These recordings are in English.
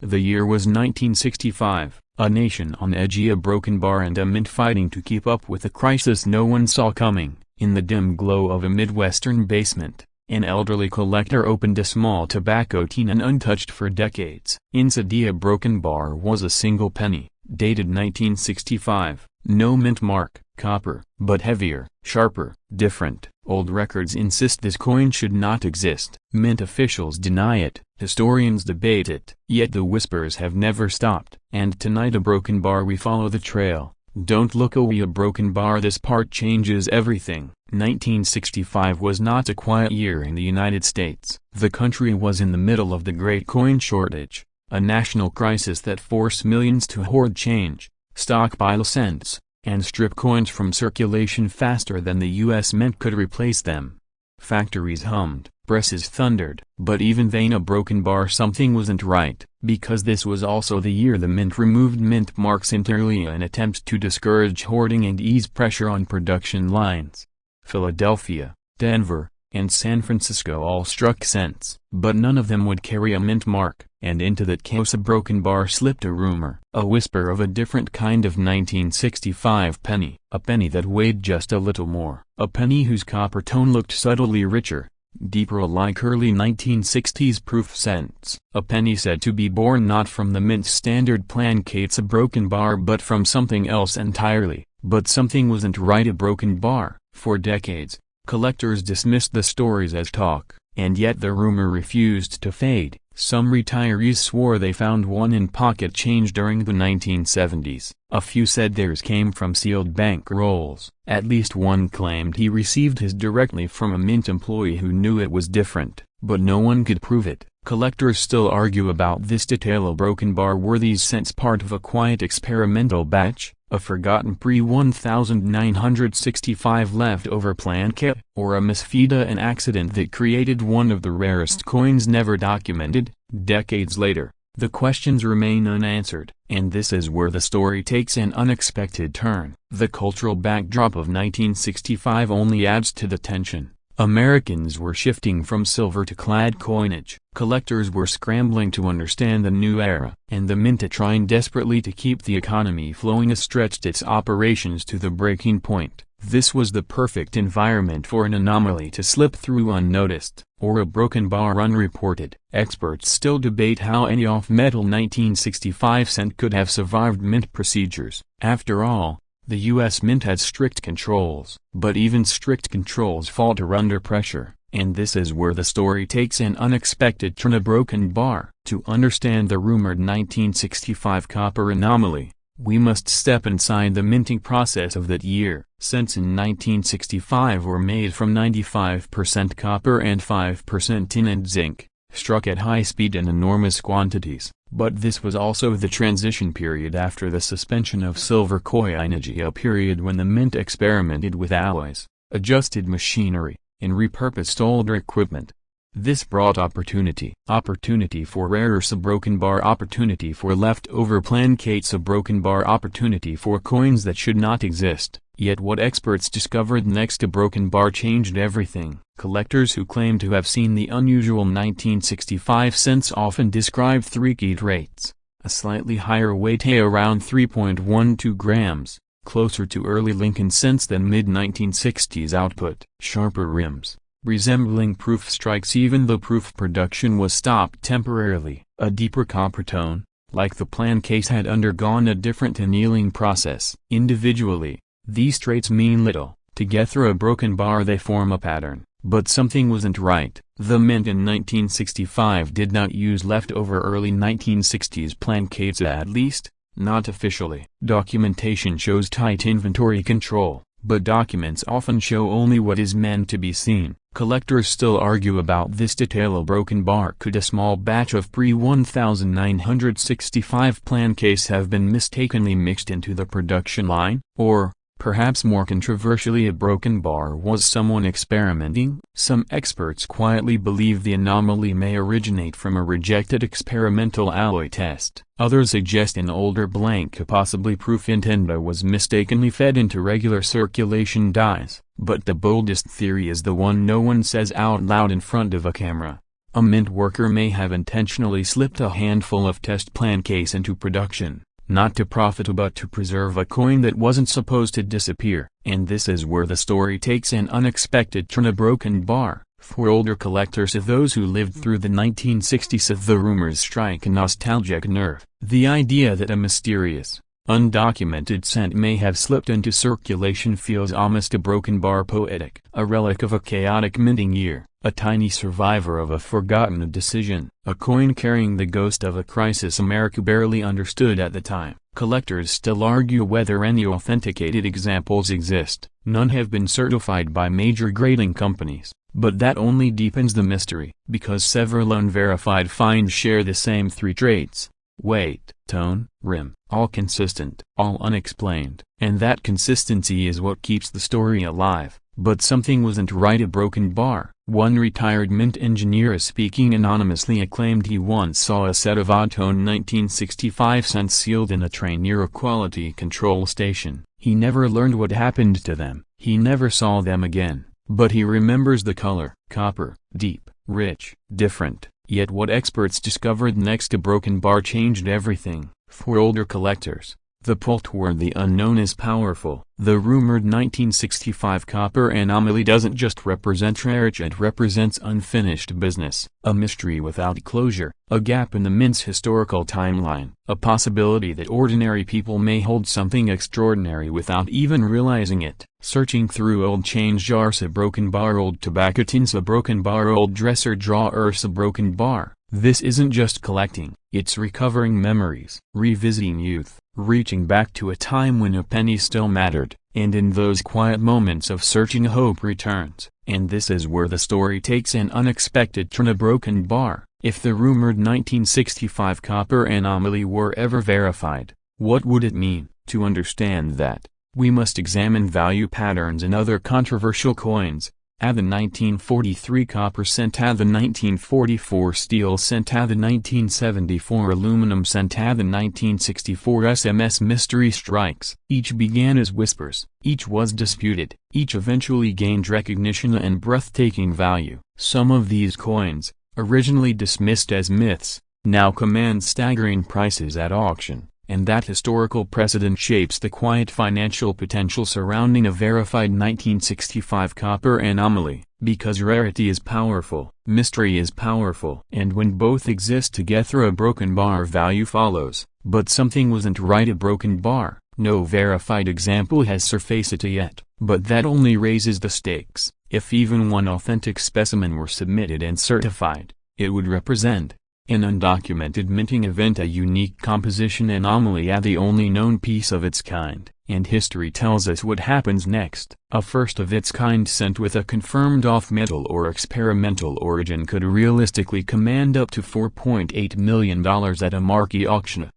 The year was 1965, a nation on edge, a broken bar and a mint fighting to keep up with a crisis no one saw coming. In the dim glow of a Midwestern basement, an elderly collector opened a small tobacco tin untouched for decades. Inside a broken bar was a single penny, dated 1965, no mint mark, copper, but heavier, sharper, different. Old records insist this coin should not exist. Mint officials deny it, historians debate it, yet the whispers have never stopped. And tonight a broken bar, we follow the trail. Don't look away, a broken bar, this part changes everything. 1965 was not a quiet year in the United States. The country was in the middle of the great coin shortage, a national crisis that forced millions to hoard change, stockpile cents, and strip coins from circulation faster than the U.S. Mint could replace them. Factories hummed, presses thundered, but even then a broken bar, something wasn't right, because this was also the year the Mint removed mint marks entirely in an attempt to discourage hoarding and ease pressure on production lines. Philadelphia, Denver, and San Francisco all struck cents, but none of them would carry a mint mark, and into that chaos a broken bar slipped a rumor, a whisper of a different kind of 1965 penny, a penny that weighed just a little more, a penny whose copper tone looked subtly richer, deeper, like early 1960s proof cents, a penny said to be born not from the Mint's standard plancates, a broken bar, but from something else entirely. But something wasn't right, a broken bar. For decades, collectors dismissed the stories as talk, and yet the rumor refused to fade. Some retirees swore they found one in pocket change during the 1970s. A few said theirs came from sealed bank rolls. At least one claimed he received his directly from a Mint employee who knew it was different, but no one could prove it. Collectors still argue about this detail. A broken bar, were these cents part of a quiet experimental batch, a forgotten pre-1965 leftover plancate, or a misfeed, an accident that created one of the rarest coins never documented? Decades later, the questions remain unanswered, and this is where the story takes an unexpected turn. The cultural backdrop of 1965 only adds to the tension. Americans were shifting from silver to clad coinage. Collectors were scrambling to understand the new era, and the Mint trying desperately to keep the economy flowing stretched its operations to the breaking point. This was the perfect environment for an anomaly to slip through unnoticed, or a broken bar unreported. Experts still debate how any off-metal 1965 cent could have survived Mint procedures. After all, the U.S. Mint had strict controls, but even strict controls falter under pressure, and this is where the story takes an unexpected turn. A broken bar. To understand the rumored 1965 copper anomaly, we must step inside the minting process of that year. Cents in 1965 were made from 95% copper and 5% tin and zinc, struck at high speed in enormous quantities. But this was also the transition period after the suspension of silver coinage, a period when the Mint experimented with alloys, adjusted machinery, and repurposed older equipment. This brought opportunity. Opportunity for rarers, a broken bar; opportunity for leftover plancates; a broken bar; opportunity for coins that should not exist. Yet what experts discovered next? A broken bar changed everything. Collectors who claim to have seen the unusual 1965 cents often describe three key traits: a slightly higher weight, around 3.12 grams, closer to early Lincoln cents than mid-1960s output; sharper rims, resembling proof strikes even though proof production was stopped temporarily; a deeper copper tone, like the plancase had undergone a different annealing process. Individually, these traits mean little. Together, a broken bar, they form a pattern. But something wasn't right. The Mint in 1965 did not use leftover early 1960s plancates, at least, not officially. Documentation shows tight inventory control, but documents often show only what is meant to be seen. Collectors still argue about this detail. A broken bar. Could a small batch of pre-1965 plancase have been mistakenly mixed into the production line? Or, perhaps more controversially, a broken bar was someone experimenting? Some experts quietly believe the anomaly may originate from a rejected experimental alloy test. Others suggest an older blank, possibly proof intended, was mistakenly fed into regular circulation dies. But the boldest theory is the one no one says out loud in front of a camera. A mint worker may have intentionally slipped a handful of test plan case into production, not to profit but to preserve a coin that wasn't supposed to disappear. And this is where the story takes an unexpected turn. A broken bar. For older collectors or those who lived through the 1960s, the rumors strike a nostalgic nerve. The idea that a mysterious, undocumented cent may have slipped into circulation feels almost a broken bar poetic. A relic of a chaotic minting year, a tiny survivor of a forgotten decision, a coin carrying the ghost of a crisis America barely understood at the time. Collectors still argue whether any authenticated examples exist. None have been certified by major grading companies, but that only deepens the mystery, because several unverified finds share the same three traits: weight, tone, rim, all consistent, all unexplained. And that consistency is what keeps the story alive. But something wasn't right. A broken bar. One retired mint engineer is speaking anonymously claimed he once saw a set of odd-tone 1965 cents sealed in a tray near a quality control station. He never learned what happened to them. He never saw them again. But he remembers the color. Copper, deep, rich, different. Yet what experts discovered next to broken bar changed everything. For older collectors, the pull toward the unknown is powerful. The rumored 1965 copper anomaly doesn't just represent rarity, it represents unfinished business, a mystery without closure, a gap in the mint's historical timeline, a possibility that ordinary people may hold something extraordinary without even realizing it. Searching through old change jars, a broken bar, old tobacco tins, a broken bar, old dresser drawers, a broken bar. This isn't just collecting, it's recovering memories, revisiting youth, reaching back to a time when a penny still mattered, and in those quiet moments of searching hope returns. And this is where the story takes an unexpected turn. A broken bar. If the rumored 1965 copper anomaly were ever verified, what would it mean? To understand that, we must examine value patterns in other controversial coins. Add the 1943 copper cent, add the 1944 steel cent, add the 1974 aluminum cent, add the 1964 SMS. Mystery strikes. Each began as whispers, each was disputed, each eventually gained recognition and breathtaking value. Some of these coins, originally dismissed as myths, now command staggering prices at auction. And that historical precedent shapes the quiet financial potential surrounding a verified 1965 copper anomaly. Because rarity is powerful, mystery is powerful. And when both exist together, a broken bar value follows. But something wasn't right. A broken bar. No verified example has surfaced yet, but that only raises the stakes. If even one authentic specimen were submitted and certified, it would represent an undocumented minting event, a unique composition anomaly, the only known piece of its kind. And history tells us what happens next. A first-of-its-kind cent with a confirmed off-metal or experimental origin could realistically command up to $4.8 million at a marquee auction.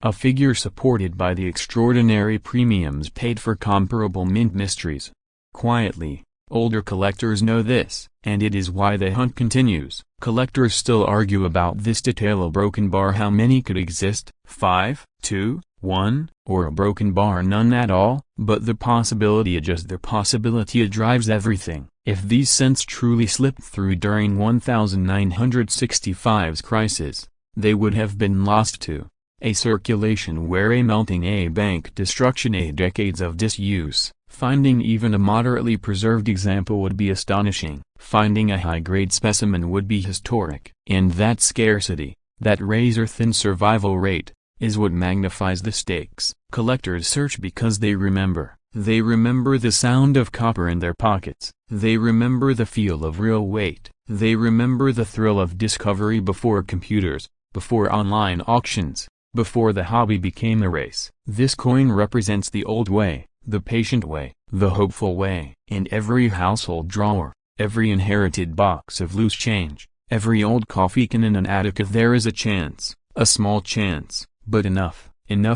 A figure supported by the extraordinary premiums paid for comparable mint mysteries. Quietly, older collectors know this, and it is why the hunt continues. Collectors still argue about this detail. A broken bar. How many could exist? 5, 2, 1, or a broken bar? None at all? But the possibility, just the possibility, drives everything. If these cents truly slipped through during 1965's crisis, they would have been lost to a circulation where a melting, a bank destruction, a decades of disuse. Finding even a moderately preserved example would be astonishing. Finding a high-grade specimen would be historic. And that scarcity, that razor-thin survival rate, is what magnifies the stakes. Collectors search because they remember. They remember the sound of copper in their pockets. They remember the feel of real weight. They remember the thrill of discovery before computers, before online auctions, before the hobby became a race. This coin represents the old way, the patient way, the hopeful way. In every household drawer, every inherited box of loose change, every old coffee can in an attic, there is a chance, a small chance, but enough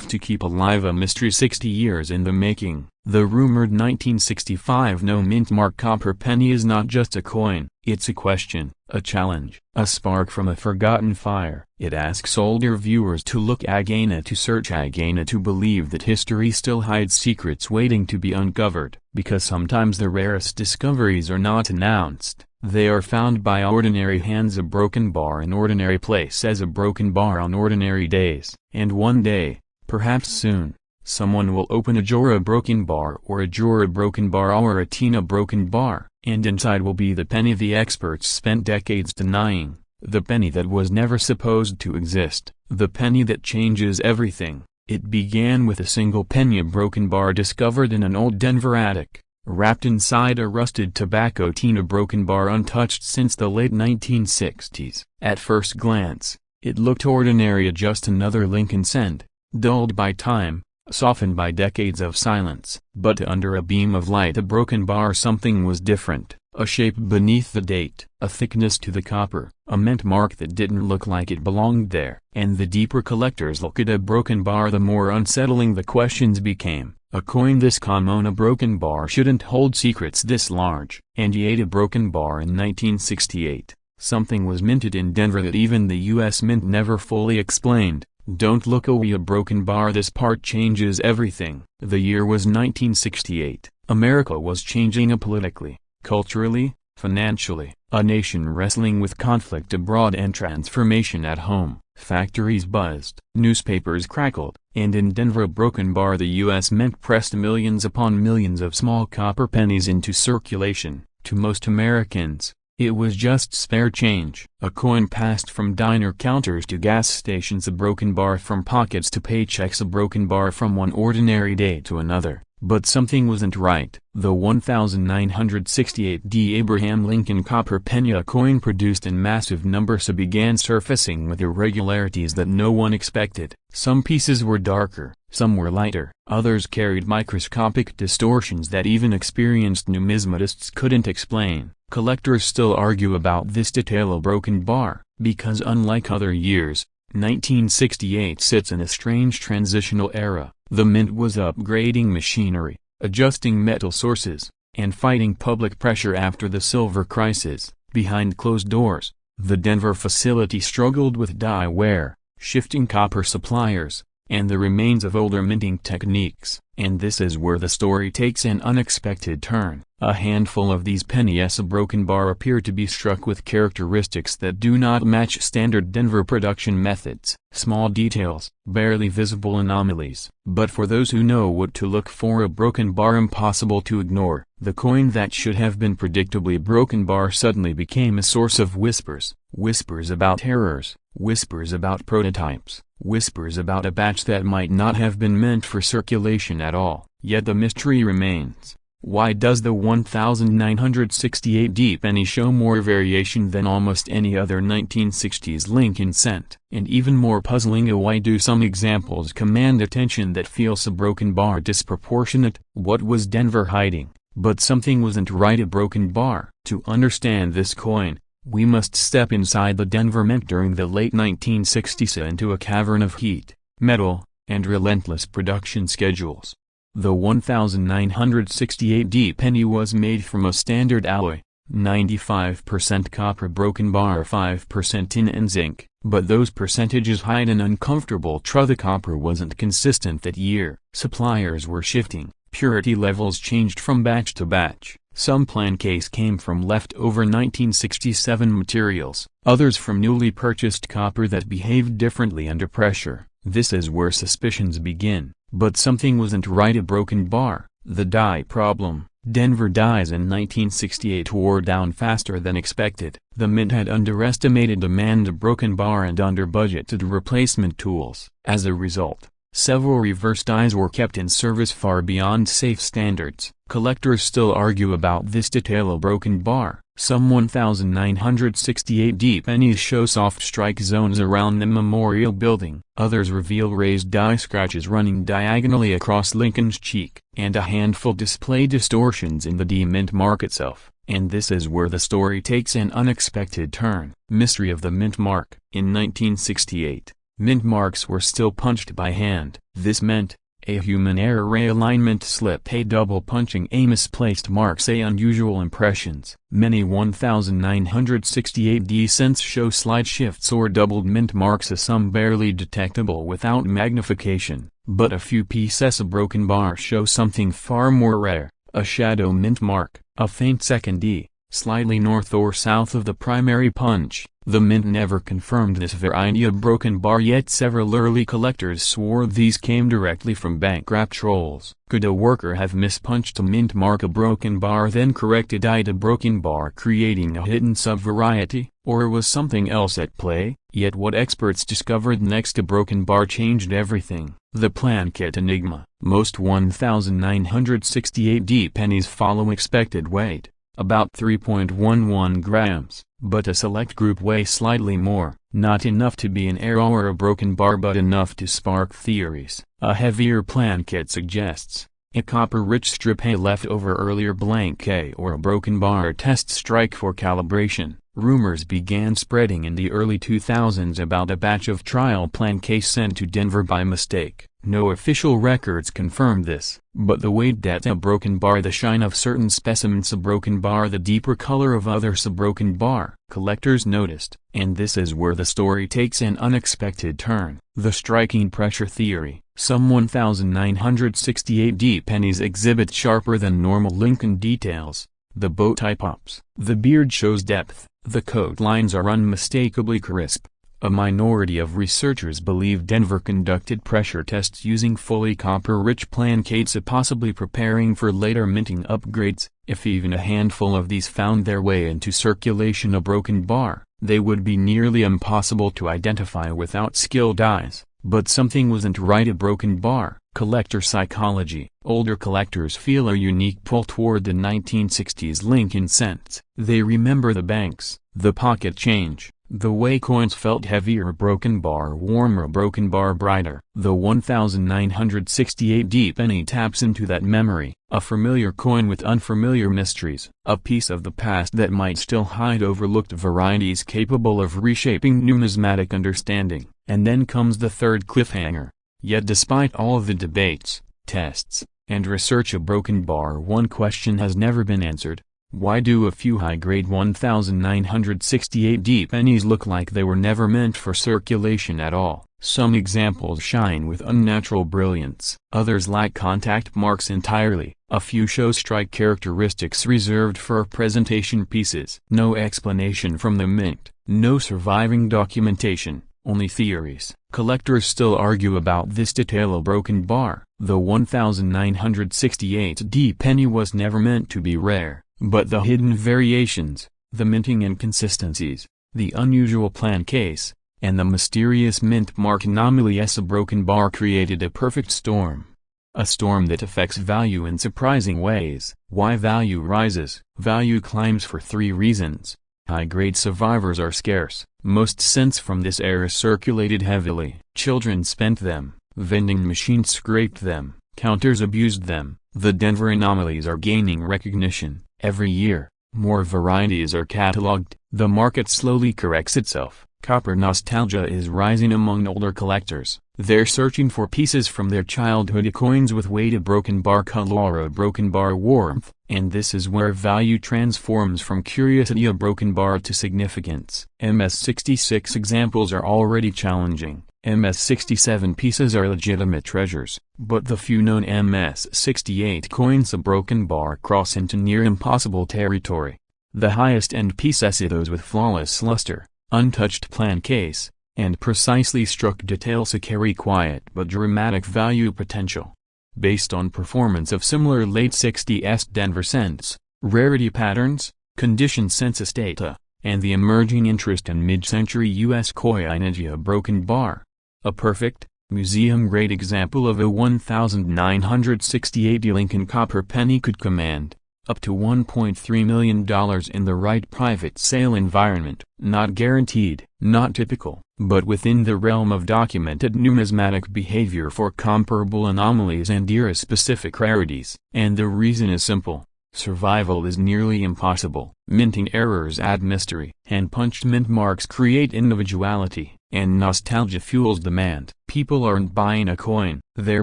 to keep alive a mystery 60 years in the making. The rumored 1965 no mint mark copper penny is not just a coin, it's a question, a challenge, a spark from a forgotten fire. It asks older viewers to look again, to search again, to believe that history still hides secrets waiting to be uncovered. Because sometimes the rarest discoveries are not announced, They are found by ordinary hands, a broken bar in ordinary place as a broken bar on ordinary days. And one day, perhaps soon, someone will open a drawer a broken bar, or a drawer a broken bar, or a tin a broken bar, and inside will be the penny the experts spent decades denying, the penny that was never supposed to exist, the penny that changes everything. It began with a single penny, a broken bar discovered in an old Denver attic, wrapped inside a rusted tobacco tin, a broken bar untouched since the late 1960s. At first glance, it looked ordinary, just another Lincoln cent, dulled by time, softened by decades of silence. But under a beam of light, a broken bar, something was different. A shape beneath the date, a thickness to the copper, a mint mark that didn't look like it belonged there. And the deeper collectors look at a broken bar, the more unsettling the questions became. A coin this common, a broken bar, shouldn't hold secrets this large. And yet a broken bar in 1968. Something was minted in Denver that even the U.S. Mint never fully explained. Don't look away, a broken bar, this part changes everything. The year was 1968. America was changing politically, culturally, financially, a nation wrestling with conflict abroad and transformation at home. Factories buzzed, newspapers crackled, and in Denver a broken bar, the U.S. Mint pressed millions upon millions of small copper pennies into circulation. To most Americans, it was just spare change. A coin passed from diner counters to gas stations, a broken bar from pockets to paychecks, a broken bar from one ordinary day to another. But something wasn't right. The 1968 Abraham Lincoln copper penny, a coin produced in massive numbers, began surfacing with irregularities that no one expected. Some pieces were darker, some were lighter, others carried microscopic distortions that even experienced numismatists couldn't explain. Collectors still argue about this detail, a broken bar, because unlike other years, 1968 sits in a strange transitional era. The mint was upgrading machinery, adjusting metal sources, and fighting public pressure after the silver crisis. Behind closed doors, the Denver facility struggled with die wear, shifting copper suppliers, and the remains of older minting techniques. And this is where the story takes an unexpected turn. A handful of these pennies, a broken bar, appear to be struck with characteristics that do not match standard Denver production methods. Small details, barely visible anomalies. But for those who know what to look for, a broken bar impossible to ignore. The coin that should have been predictably a broken bar suddenly became a source of whispers. Whispers about errors, whispers about prototypes, whispers about a batch that might not have been meant for circulation at all. Yet the mystery remains. Why does the 1968 penny show more variation than almost any other 1960s Lincoln cent? And even more puzzling, why do some examples command attention that feels a broken bar disproportionate? What was Denver hiding? But something wasn't right, a broken bar. To understand this coin, we must step inside the Denver Mint during the late 1960s into a cavern of heat, metal, and relentless production schedules. The 1968 penny was made from a standard alloy, 95% copper broken bar, 5% tin and zinc, but those percentages hide an uncomfortable truth. The copper wasn't consistent that year. Suppliers were shifting, purity levels changed from batch to batch. Some plan case came from leftover 1967 materials, others from newly purchased copper that behaved differently under pressure. This is where suspicions begin. But something wasn't right, a broken bar. The die problem. Denver dies in 1968 wore down faster than expected. The mint had underestimated demand, a broken bar, and under-budgeted replacement tools. As a result, several reverse dies were kept in service far beyond safe standards. Collectors still argue about this detail, a broken bar. Some 1968 pennies show soft strike zones around the memorial building. Others reveal raised die scratches running diagonally across Lincoln's cheek. And a handful display distortions in the mint mark itself. And this is where the story takes an unexpected turn. Mystery of the mint mark. In 1968, mint marks were still punched by hand. This meant a human error, realignment slip, a double punching, a misplaced marks, a unusual impressions. Many 1968 cents show slight shifts or doubled mint marks, some barely detectable without magnification. But a few pieces of broken bar show something far more rare, a shadow mint mark, a faint second slightly north or south of the primary punch. The mint never confirmed this variety of broken bar, yet several early collectors swore these came directly from bankrupt rolls. Could a worker have mispunched a mint mark, a broken bar, then corrected it a broken bar, creating a hidden subvariety? Or was something else at play? Yet what experts discovered next to broken bar changed everything. The Planquette Enigma. Most 1,968 pennies follow expected weight, about 3.11 grams, but a select group weigh slightly more, not enough to be an error or a broken bar but enough to spark theories. A heavier Planquette suggests a copper-rich strip A left over earlier blank A or a broken bar test strike for calibration. Rumors began spreading in the early 2000s about a batch of trial Planquettes sent to Denver by mistake. No official records confirmed this, but the weight data broken bar, the shine of certain specimens of broken bar, the deeper color of others of broken bar, collectors noticed. And this is where the story takes an unexpected turn. The striking pressure theory. Some 1,968 pennies exhibit sharper than normal Lincoln details. The bow tie pops. The beard shows depth. The coat lines are unmistakably crisp. A minority of researchers believe Denver conducted pressure tests using fully copper-rich Planquettes, possibly preparing for later minting upgrades. If even a handful of these found their way into circulation, a broken bar, they would be nearly impossible to identify without skilled eyes. But something wasn't right. A broken bar. Collector psychology. Older collectors feel a unique pull toward the 1960s Lincoln cents. They remember the banks, the pocket change, the way coins felt heavier, a broken bar warmer, a broken bar brighter. The 1,968 penny taps into that memory, a familiar coin with unfamiliar mysteries, a piece of the past that might still hide overlooked varieties capable of reshaping numismatic understanding. And then comes the third cliffhanger. Yet despite all the debates, tests, and research, a broken bar, one question has never been answered. Why do a few high-grade 1,968 pennies look like they were never meant for circulation at all? Some examples shine with unnatural brilliance. Others lack contact marks entirely. A few show strike characteristics reserved for presentation pieces. No explanation from the mint. No surviving documentation. Only theories. Collectors still argue about this detail. A broken bar. The 1,968 penny was never meant to be rare, but the hidden variations, the minting inconsistencies, the unusual Planquettes, and the mysterious mint mark anomalies, a broken bar created a perfect storm. A storm that affects value in surprising ways. Why value rises? Value climbs for three reasons. High-grade survivors are scarce. Most cents from this era circulated heavily. Children spent them. Vending machines scraped them. Counters abused them. The Denver anomalies are gaining recognition. Every year, more varieties are cataloged. The market slowly corrects itself. Copper nostalgia is rising among older collectors. They're searching for pieces from their childhood, coins with weight, a broken bar color, a broken bar warmth, and this is where value transforms from curiosity, a broken bar, to significance. MS-66 examples are already challenging. MS-67 pieces are legitimate treasures, but the few known MS-68 coins, a broken bar, cross into near impossible territory. The highest-end pieces are those with flawless luster, untouched Planquettes, and precisely struck details carry quiet but dramatic value potential. Based on performance of similar late 60s Denver cents, rarity patterns, condition census data, and the emerging interest in mid-century U.S. coinage, a broken bar, a perfect, museum-grade example of a 1,968 Lincoln copper penny, could command up to $1.3 million in the right private sale environment. Not guaranteed, not typical, but within the realm of documented numismatic behavior for comparable anomalies and era-specific rarities. And the reason is simple. Survival is nearly impossible. Minting errors add mystery. Hand-punched mint marks create individuality, and nostalgia fuels demand. People aren't buying a coin, they're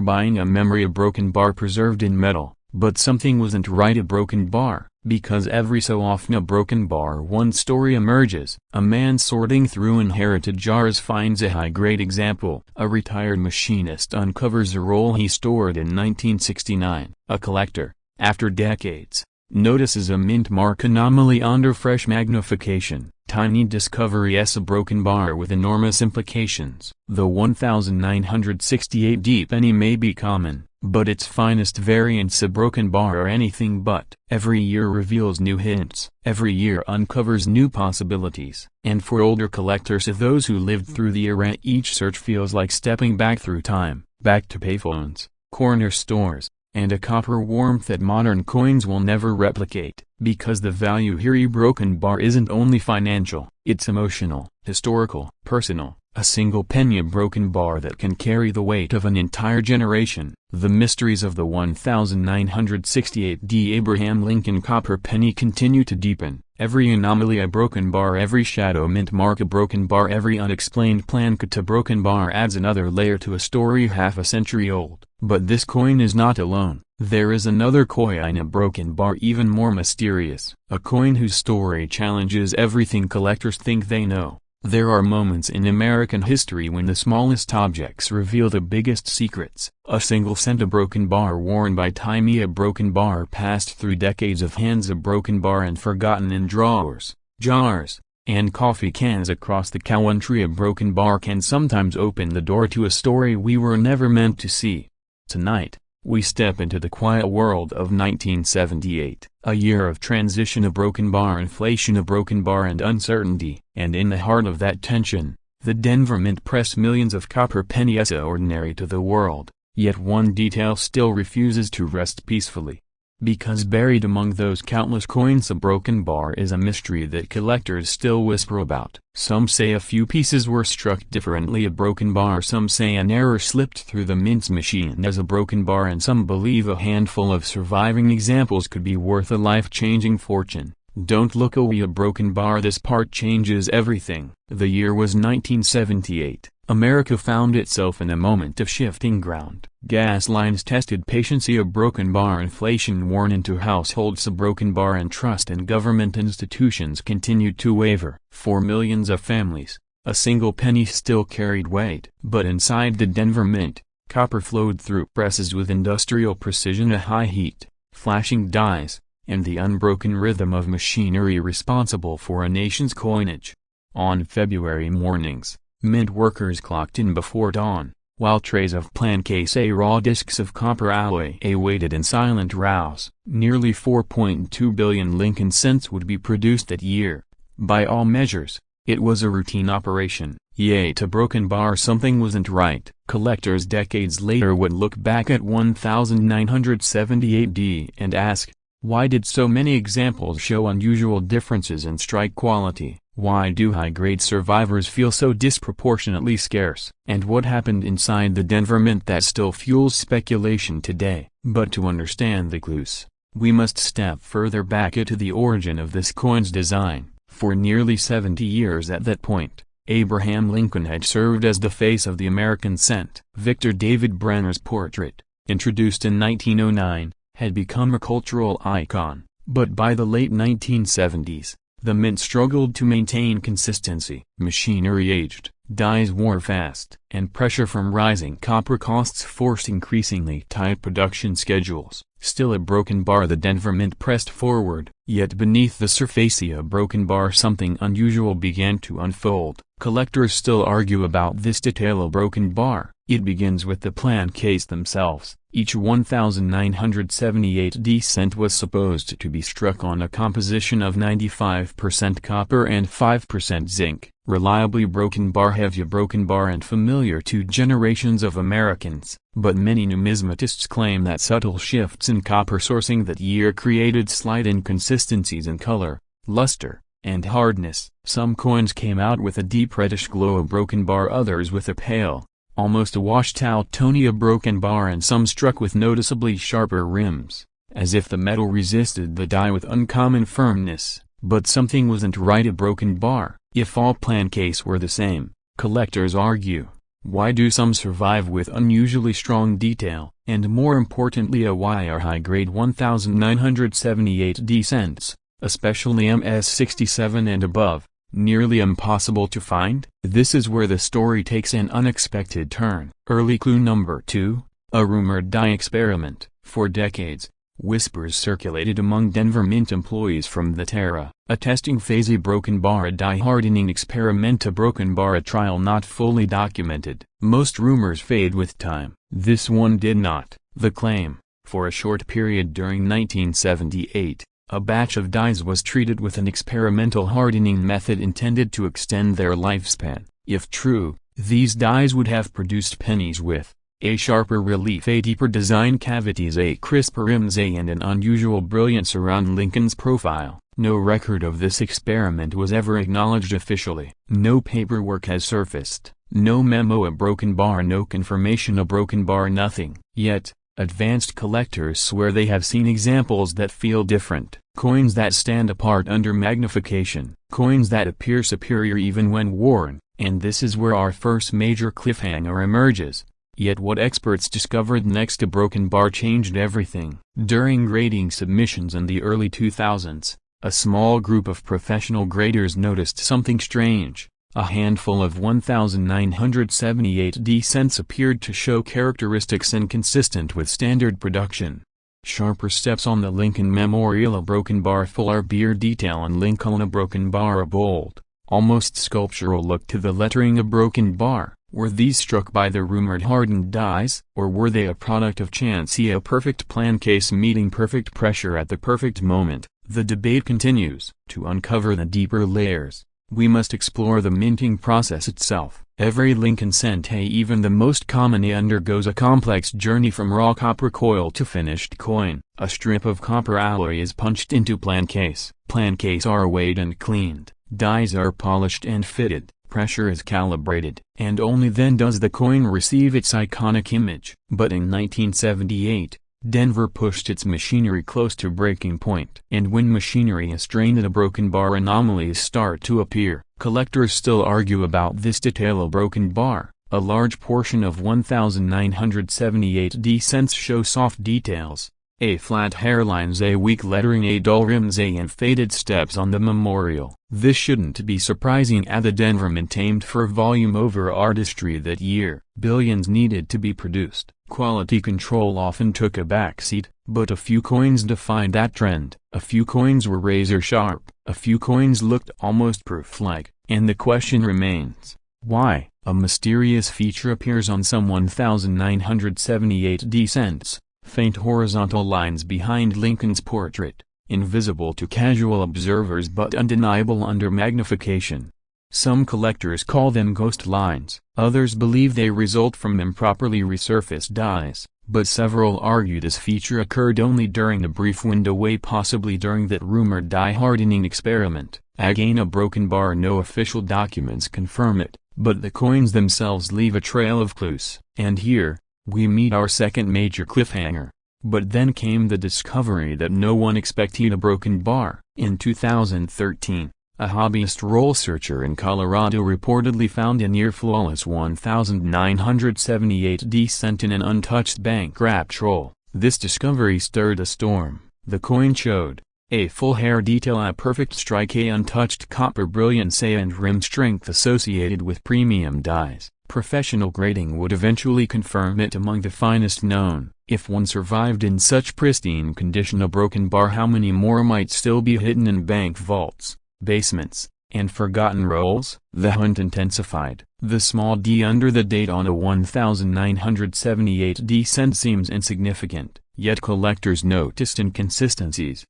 buying a memory, a broken bar preserved in metal. But something wasn't right, a broken bar, because every so often a broken bar one story emerges. A man sorting through inherited jars finds a high-grade example. A retired machinist uncovers a roll he stored in 1969. A collector, after decades, Notices a mint mark anomaly under fresh magnification. Tiny discovery s a broken bar with enormous implications. The 1968D penny may be common, but its finest variants a broken bar are anything but. Every year reveals new hints. Every year uncovers new possibilities. And for older collectors of those who lived through the era, each search feels like stepping back through time, back to payphones, corner stores, and a copper warmth that modern coins will never replicate, because the value here a broken bar isn't only financial, it's emotional, historical, personal. A single penny a broken bar that can carry the weight of an entire generation. The mysteries of the 1968D Abraham Lincoln copper penny continue to deepen. Every anomaly a broken bar, every shadow mint mark a broken bar, every unexplained plan cut a broken bar adds another layer to a story half a century old. But this coin is not alone. There is another coin a broken bar even more mysterious. A coin whose story challenges everything collectors think they know. There are moments in American history when the smallest objects reveal the biggest secrets. A single cent a broken bar worn by time a broken bar passed through decades of hands a broken bar and forgotten in drawers, jars, and coffee cans across the country a broken bar can sometimes open the door to a story we were never meant to see. Tonight, we step into the quiet world of 1978, a year of transition, a broken bar, inflation, a broken bar, and uncertainty. And in the heart of that tension, the Denver Mint pressed millions of copper pennies ordinary to the world. Yet one detail still refuses to rest peacefully. Because buried among those countless coins a broken bar is a mystery that collectors still whisper about. Some say a few pieces were struck differently a broken bar, some say an error slipped through the mint's machine as a broken bar, and some believe a handful of surviving examples could be worth a life-changing fortune. Don't look away a broken bar, this part changes everything. The year was 1978. America found itself in a moment of shifting ground. Gas lines tested patience a broken bar, inflation worn into households a broken bar, and trust in government institutions continued to waver. For millions of families, a single penny still carried weight. But inside the Denver Mint, copper flowed through presses with industrial precision, a high heat, flashing dies, and the unbroken rhythm of machinery responsible for a nation's coinage. On February mornings, mint workers clocked in before dawn, while trays of pancakes raw discs of copper alloy waited in silent rows. Nearly 4.2 billion Lincoln cents would be produced that year. By all measures, it was a routine operation. Yet a broken bar, something wasn't right. Collectors decades later would look back at 1978D and ask, why did so many examples show unusual differences in strike quality? Why do high-grade survivors feel so disproportionately scarce? And what happened inside the Denver Mint that still fuels speculation today? But to understand the clues, we must step further back into the origin of this coin's design. For nearly 70 years at that point, Abraham Lincoln had served as the face of the American cent. Victor David Brenner's portrait, introduced in 1909, had become a cultural icon. But by the late 1970s, the mint struggled to maintain consistency. Machinery aged, dies wore fast, and pressure from rising copper costs forced increasingly tight production schedules. Still a broken bar, the Denver Mint pressed forward. Yet beneath the surface a broken bar, something unusual began to unfold. Collectors still argue about this detail, a broken bar. It begins with the plan case themselves. Each 1978D cent was supposed to be struck on a composition of 95% copper and 5% zinc. Reliably broken bar, heavy broken bar, and familiar to generations of Americans. But many numismatists claim that subtle shifts in copper sourcing that year created slight inconsistencies in color, luster, and hardness. Some coins came out with a deep reddish glow, a broken bar, others with a pale, almost a washed-out tony, a broken bar, and some struck with noticeably sharper rims, as if the metal resisted the die with uncommon firmness. But something wasn't right, a broken bar. If all plan case were the same, collectors argue, why do some survive with unusually strong detail? And more importantly, why are high-grade 1978D cents, especially MS67 and above, nearly impossible to find? This is where the story takes an unexpected turn. Early clue number 2, a rumored die experiment. For decades, Whispers circulated among Denver Mint employees from that era, attesting phase a broken bar die hardening experiment, a broken bar trial not fully documented. Most rumors fade with time. This one did not. The claim, for a short period during 1978, a batch of dies was treated with an experimental hardening method intended to extend their lifespan. If true, these dies would have produced pennies with a sharper relief, a deeper design, cavities, a crisper rims, and an unusual brilliance around Lincoln's profile. No record of this experiment was ever acknowledged officially. No paperwork has surfaced, no memo, a broken bar, no confirmation, a broken bar, nothing. Yet, advanced collectors swear they have seen examples that feel different. Coins that stand apart under magnification. Coins that appear superior even when worn. And this is where our first major cliffhanger emerges. Yet what experts discovered next? A broken bar changed everything. During grading submissions in the early 2000s, a small group of professional graders noticed something strange. A handful of 1,978 descents appeared to show characteristics inconsistent with standard production. Sharper steps on the Lincoln Memorial, a broken bar, fuller beer detail on Lincoln, a broken bar, a bold, almost sculptural look to the lettering, a broken bar. Were these struck by the rumored hardened dies, or were they a product of chance? A perfect plan case meeting perfect pressure at the perfect moment. The debate continues. To uncover the deeper layers, we must explore the minting process itself. Every Lincoln cent, even the most common, undergoes a complex journey from raw copper coil to finished coin. A strip of copper alloy is punched into plan case. Plan case are weighed and cleaned. Dies are polished and fitted. Pressure is calibrated, and only then does the coin receive its iconic image. But in 1978, Denver pushed its machinery close to breaking point. And when machinery is strained, a broken bar anomalies start to appear. Collectors still argue about this detail, a broken bar. A large portion of 1,978 descents show soft details. A flat hairlines, a weak lettering, a dull rims, and faded steps on the memorial. This shouldn't be surprising. The Denver Mint aimed for volume over artistry that year. Billions needed to be produced. Quality control often took a backseat, but a few coins defined that trend. A few coins were razor sharp, a few coins looked almost proof-like, and the question remains, why? A mysterious feature appears on some 1,978 descents. Faint horizontal lines behind Lincoln's portrait, invisible to casual observers but undeniable under magnification. Some collectors call them ghost lines, others believe they result from improperly resurfaced dies, but several argue this feature occurred only during a brief window, possibly during that rumored die hardening experiment. Again, a broken bar, no official documents confirm it, but the coins themselves leave a trail of clues. And here, we meet our second major cliffhanger. But then came the discovery that no one expected, a broken bar. In 2013, a hobbyist roll searcher in Colorado reportedly found a near-flawless 1,978 descent in an untouched bank-wrapped roll. This discovery stirred a storm. The coin showed a full hair detail, a perfect strike, a untouched copper brilliance, and rim strength associated with premium dies. Professional grading would eventually confirm it among the finest known. If one survived in such pristine condition, a broken bar, how many more might still be hidden in bank vaults, basements, and forgotten rolls? The hunt intensified. The small d under the date on a 1,978 descent seems insignificant, yet collectors noticed inconsistencies.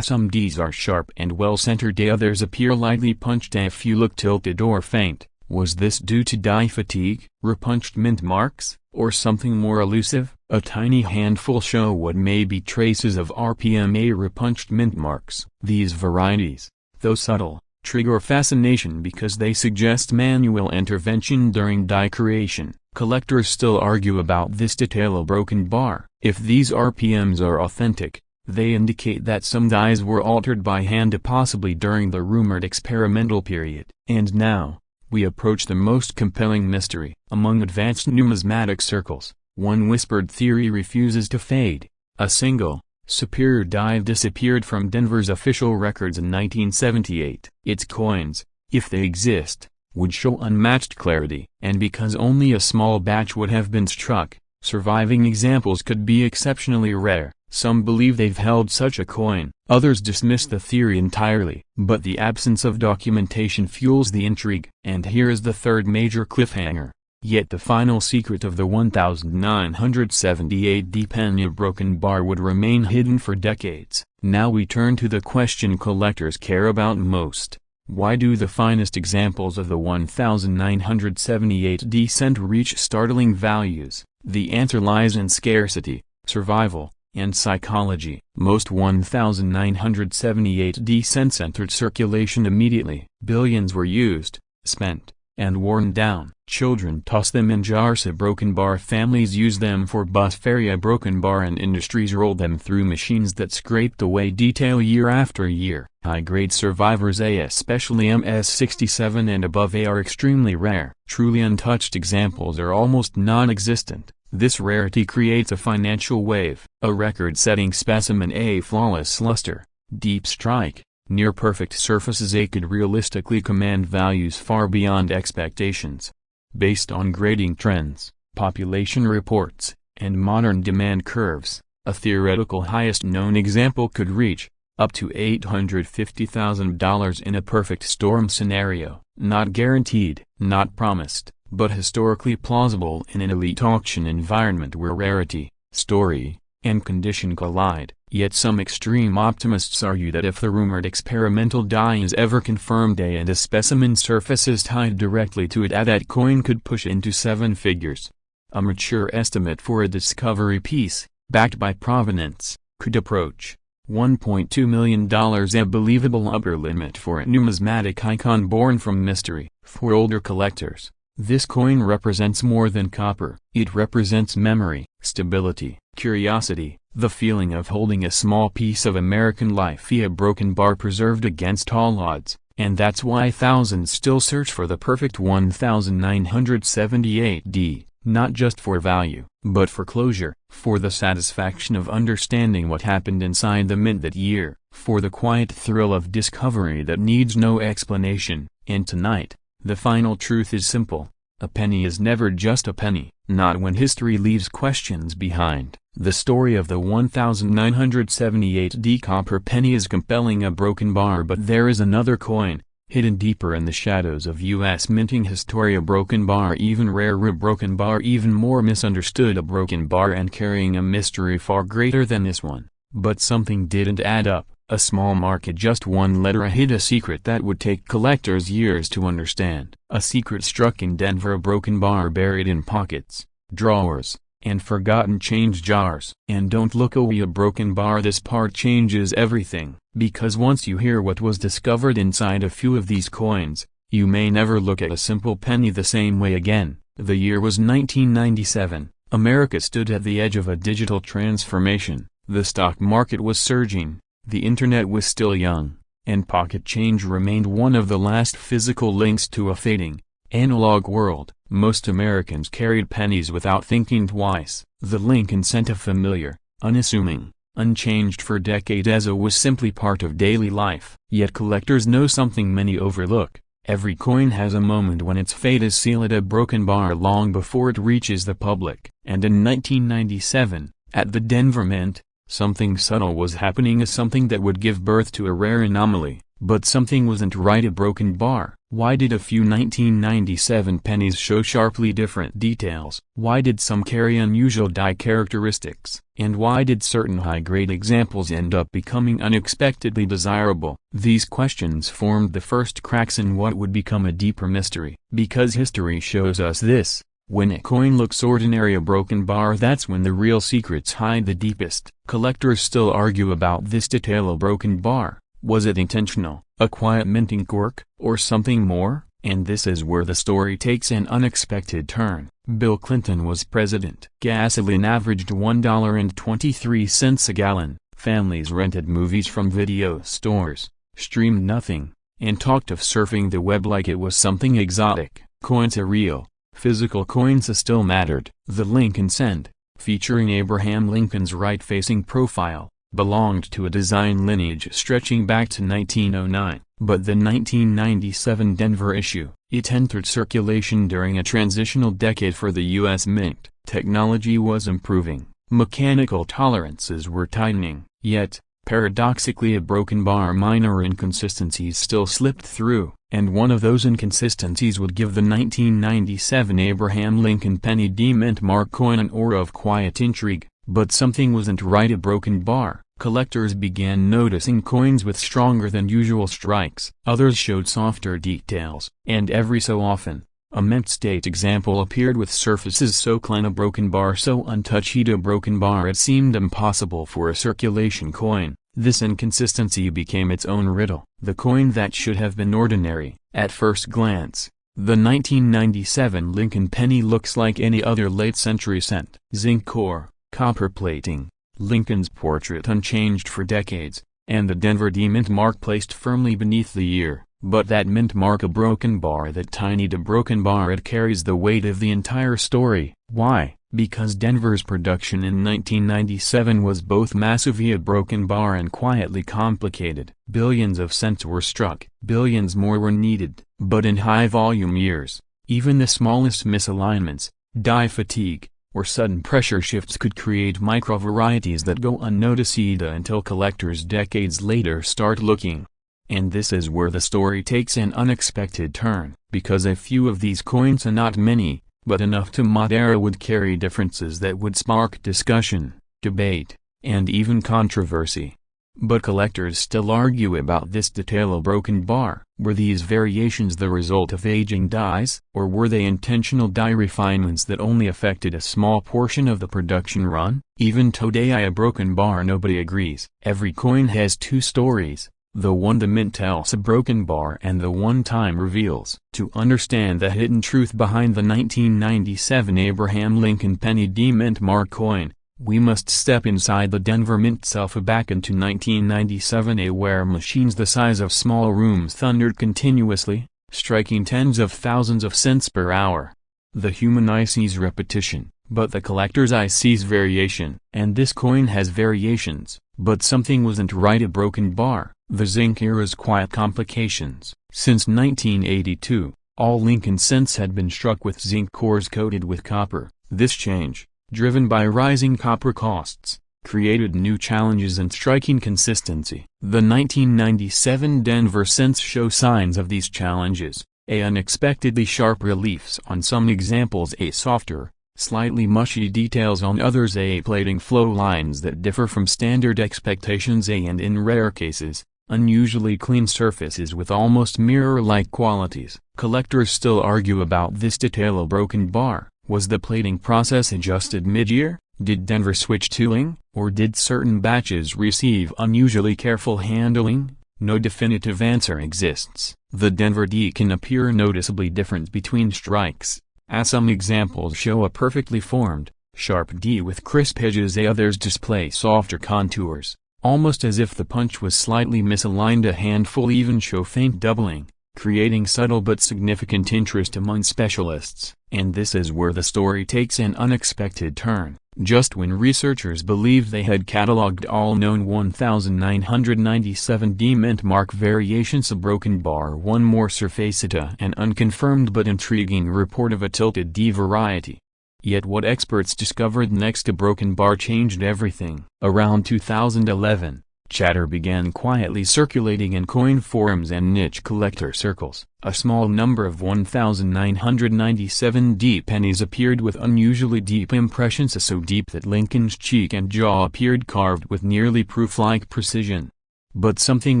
Some Ds are sharp and well-centered, others appear lightly punched, a few look tilted or faint. Was this due to die fatigue, repunched mint marks, or something more elusive? A tiny handful show what may be traces of RPMA repunched mint marks. These varieties, though subtle, trigger fascination because they suggest manual intervention during die creation. Collectors still argue about this detail, a broken bar. If these RPMs are authentic, they indicate that some dies were altered by hand, possibly during the rumored experimental period. And now, we approach the most compelling mystery. Among advanced numismatic circles, one whispered theory refuses to fade. A single, superior die disappeared from Denver's official records in 1978. Its coins, if they exist, would show unmatched clarity. And because only a small batch would have been struck, surviving examples could be exceptionally rare. Some believe they've held such a coin, others dismiss the theory entirely. But the absence of documentation fuels the intrigue. And here is the third major cliffhanger. Yet the final secret of the 1978 penny broken bar would remain hidden for decades. Now we turn to the question collectors care about most. Why do the finest examples of the 1978 cent reach startling values? The answer lies in scarcity, survival, and psychology. Most 1978 cents entered circulation immediately. Billions were used, spent, and worn down. Children toss them in jars. A broken bar. Families use them for bus fare. A broken bar, and industries roll them through machines that scraped away detail year after year. High-grade survivors, especially MS67 and above, are extremely rare. Truly untouched examples are almost non-existent. This rarity creates a financial wave. A record-setting specimen, a flawless luster, deep strike, near-perfect surfaces, could realistically command values far beyond expectations. Based on grading trends, population reports, and modern demand curves, a theoretical highest known example could reach up to $850,000 in a perfect storm scenario. Not guaranteed, not promised, but historically plausible in an elite auction environment where rarity, story, and condition collide. Yet some extreme optimists argue that if the rumored experimental die is ever confirmed, and a specimen surfaces tied directly to it, that coin could push into seven figures. A mature estimate for a discovery piece, backed by provenance, could approach $1.2 million, a believable upper limit for a numismatic icon born from mystery. For older collectors, this coin represents more than copper. It represents memory, stability, curiosity, the feeling of holding a small piece of American life. A broken bar preserved against all odds, and that's why thousands still search for the perfect 1978, not just for value, but for closure, for the satisfaction of understanding what happened inside the mint that year, for the quiet thrill of discovery that needs no explanation. And tonight, the final truth is simple: a penny is never just a penny, not when history leaves questions behind. The story of the 1978 copper penny is compelling. A broken bar. But there is another coin, hidden deeper in the shadows of U.S. minting history. A broken bar, even rarer. A broken bar, even more misunderstood. A broken bar, and carrying a mystery far greater than this one. But something didn't add up. A small mark, just one letter, hid a secret that would take collectors years to understand. A secret struck in Denver. A broken bar buried in pockets, drawers, and forgotten change jars. And don't look away. A broken bar. This part changes everything, because once you hear what was discovered inside a few of these coins, you may never look at a simple penny the same way again. The year was 1997. America stood at the edge of a digital transformation. The stock market was surging, the internet was still young, and pocket change remained one of the last physical links to a fading, analog world. Most Americans carried pennies without thinking twice. The Lincoln cent, a familiar, unassuming, unchanged for decades, as it was simply part of daily life. Yet collectors know something many overlook. Every coin has a moment when its fate is sealed. A broken bar long before it reaches the public. And in 1997, at the Denver Mint, something subtle was happening, something that would give birth to a rare anomaly. But something wasn't right. A broken bar. Why did a few 1997 pennies show sharply different details? Why did some carry unusual die characteristics? And why did certain high-grade examples end up becoming unexpectedly desirable? These questions formed the first cracks in what would become a deeper mystery. Because history shows us this: when a coin looks ordinary, a broken bar, that's when the real secrets hide the deepest. Collectors still argue about this detail. A broken bar. Was it intentional, a quiet minting quirk, or something more? And this is where the story takes an unexpected turn. Bill Clinton was president. Gasoline averaged $1.23 a gallon. Families rented movies from video stores, streamed nothing, and talked of surfing the web like it was something exotic. Coins are real. Physical coins still mattered. The Lincoln cent, featuring Abraham Lincoln's right-facing profile, belonged to a design lineage stretching back to 1909. But the 1997 Denver issue, it entered circulation during a transitional decade for the U.S. Mint. Technology was improving, Mechanical tolerances were tightening, yet, paradoxically, a broken bar minor inconsistencies still slipped through, and one of those inconsistencies would give the 1997 Abraham Lincoln penny D mint mark coin an aura of quiet intrigue. But something wasn't right. A broken bar. Collectors began noticing coins with stronger than usual strikes. Others showed softer details, and every so often, a mint state example appeared with surfaces so clean, a broken bar so untouched, a broken bar it seemed impossible for a circulation coin. This inconsistency became its own riddle. The coin that should have been ordinary, at first glance, the 1997 Lincoln penny, looks like any other late-century cent. Zinc core, copper plating, Lincoln's portrait unchanged for decades, and the Denver D mint mark placed firmly beneath the ear. But that mint mark, a broken bar, that tiny broken bar, it carries the weight of the entire story. Why? Because Denver's production in 1997 was both massively a broken bar and quietly complicated. Billions of cents were struck, billions more were needed. But in high-volume years, even the smallest misalignments, die fatigue, or sudden pressure shifts could create micro-varieties that go unnoticed until collectors decades later start looking. And this is where the story takes an unexpected turn, because a few of these coins, and not many, but enough to matter, would carry differences that would spark discussion, debate, and even controversy. But collectors still argue about this detail. A broken bar. Were these variations the result of aging dies, or were they intentional die refinements that only affected a small portion of the production run? Even today, a broken bar, nobody agrees. Every coin has two stories. The one the mint tells a broken bar, and the one time reveals. To understand the hidden truth behind the 1997 Abraham Lincoln penny D mint mark coin, we must step inside the Denver Mint itself, back into 1997, where machines the size of small rooms thundered continuously, striking tens of thousands of cents per hour. The human eye sees repetition, but the collector's eye sees variation. And this coin has variations, but something wasn't right. A broken bar. The zinc era's quiet complications. Since 1982, all Lincoln cents had been struck with zinc cores coated with copper. This change, driven by rising copper costs, created new challenges in striking consistency. The 1997 Denver cents show signs of these challenges. Unexpectedly sharp reliefs on some examples, softer, slightly mushy details on others, plating flow lines that differ from standard expectations, and in rare cases, unusually clean surfaces with almost mirror-like qualities. Collectors still argue about this detail. A broken bar. Was the plating process adjusted mid-year? Did Denver switch tooling, or did certain batches receive unusually careful handling? No definitive answer exists. The Denver D can appear noticeably different between strikes, as some examples show a perfectly formed, sharp D with crisp edges, others display softer contours, almost as if the punch was slightly misaligned. A handful even show faint doubling, creating subtle but significant interest among specialists. And this is where the story takes an unexpected turn. Just when researchers believed they had cataloged all known 1997 D mint mark variations, a broken bar, one more surfaced an unconfirmed but intriguing report of a tilted D variety. Yet what experts discovered next? A broken bar changed everything. Around 2011, chatter began quietly circulating in coin forums and niche collector circles. A small number of 1997 D pennies appeared with unusually deep impressions, so deep that Lincoln's cheek and jaw appeared carved with nearly proof-like precision. But something